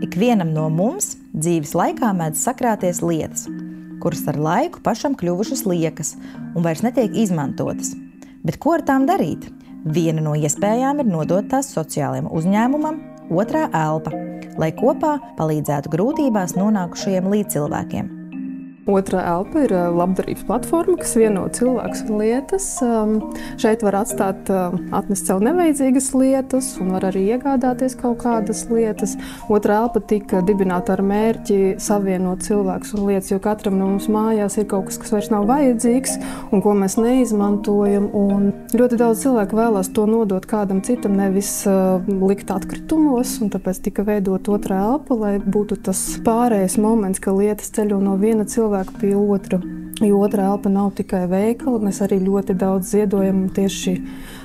Ikvienam no mums dzīves laikā mēdz sakrāties lietas, kuras ar laiku pašam kļuvušas liekas un vairs netiek izmantotas. Bet ko ar tām darīt? Viena no iespējām ir nodot tās sociālajam uzņēmumam, otrā elpa, lai kopā palīdzētu grūtībās nonākušajiem līdzcilvēkiem. Otrā elpa ir labdarības platforma, kas vieno cilvēkus un lietas. Šeit var atnest sev nevajadzīgas lietas un var arī iegādāties kaut kādas lietas. Otrā elpa tika dibināta ar mērķi savienot cilvēkus un lietas, jo katram no mums mājās ir kaut kas vairs nav vajadzīgs un ko mēs neizmantojam. Un ļoti daudz cilvēku vēlās to nodot kādam citam, nevis likt atkritumos, un tāpēc tika veidot otrā elpa, lai būtu tas pārējais moments, ka lietas ceļo no viena cilvēka pie otra. Jo otrā elpa nav tikai veikala, mēs arī ļoti daudz ziedojam tieši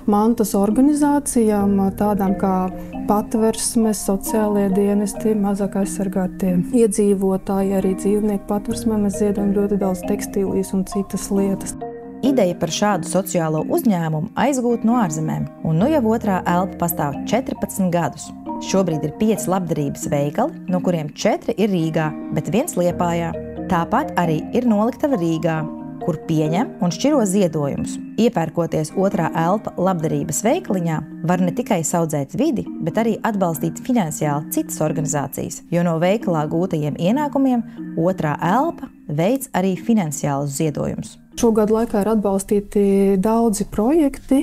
mantas organizācijām, tādām kā patversmes, sociālie dienesti, mazāk aizsargātie iedzīvotāji, arī dzīvnieku patversmē mēs ziedojam ļoti daudz tekstīlijas un citas lietas. Ideja par šādu sociālo uzņēmumu aizgūt no ārzemēm, un nu jau otrā elpa pastāv 14 gadus. Šobrīd ir 5 labdarības veikali, no kuriem 4 ir Rīgā, bet 1 Liepājā. Tāpat arī ir noliktava Rīgā, kur pieņem un šķiro ziedojumus. Iepērkoties otrā elpa labdarības veikaliņā, var ne tikai saudzēt vidi, bet arī atbalstīt finansiāli citas organizācijas, jo no veikalā gūtajiem ienākumiem otrā elpa veic arī finansiālus ziedojumus. Šogad laikā ir atbalstīti daudzi projekti,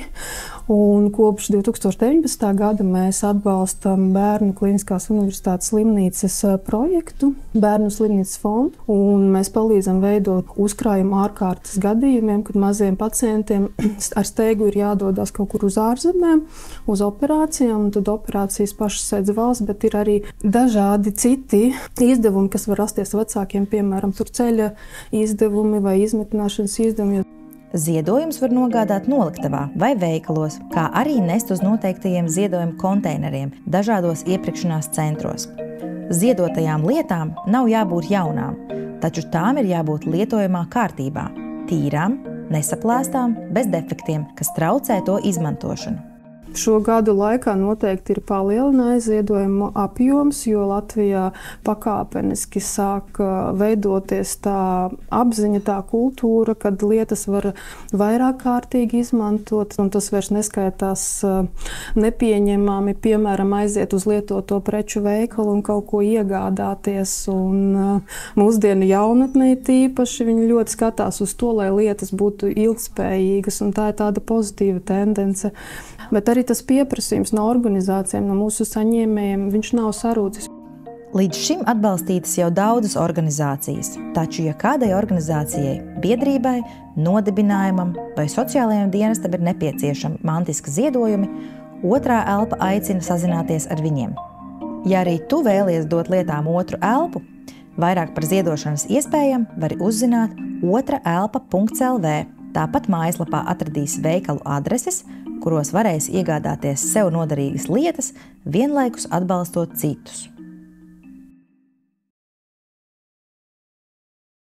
un kopš 2019. gada mēs atbalstam Bērnu Kliniskās universitātes slimnīcas projektu, Bērnu slimnīcas fondu, un mēs palīdzam veidot uzkrājumu ārkārtas gadījumiem, kad maziem pacientiem ar steigu ir jādodas kaut kur uz ārzemēm, uz operācijām, un tad operācijas pašas sedz valsts, bet ir arī dažādi citi izdevumi, kas var rasties vecākiem, piemēram, tur ceļa izdevumi vai izmitināšanas izdevumi. Ziedojums var nogādāt noliktavā vai veikalos, kā arī nest uz noteiktajiem ziedojumu konteineriem dažādos iepirkšanās centros. Ziedotajām lietām nav jābūt jaunām, taču tām ir jābūt lietojamā kārtībā, tīrām, nesaplēstām, bez defektiem, kas traucē to izmantošanu. Šo gadu laikā noteikti ir palielinājis ziedojumu apjoms, jo Latvijā pakāpeniski sāk veidoties tā apziņa, tā kultūra, kad lietas var vairāk kārtīgi izmantot, un tas vairs neskaitās nepieņemami, piemēram, aiziet uz lietoto preču veikalu un kaut ko iegādāties. Un mūsdienu jaunatnē tīpaši viņi ļoti skatās uz to, lai lietas būtu ilgspējīgas, un tā ir tāda pozitīva tendence. Bet arī tas pieprasījums no organizācijām, no mūsu saņēmējiem, viņš nav sarūcis. Līdz šim atbalstītas jau daudzas organizācijas, taču, ja kādai organizācijai, biedrībai, nodibinājumam vai sociālajiem dienestam ir nepieciešami mantiski ziedojumi, otrā elpa aicina sazināties ar viņiem. Ja arī tu vēlies dot lietām otru elpu, vairāk par ziedošanas iespējām vari uzzināt otraelpa.lv. Tāpat mājaslapā atradīs veikalu adreses, kuros varēs iegādāties sev noderīgas lietas, vienlaikus atbalstot citus.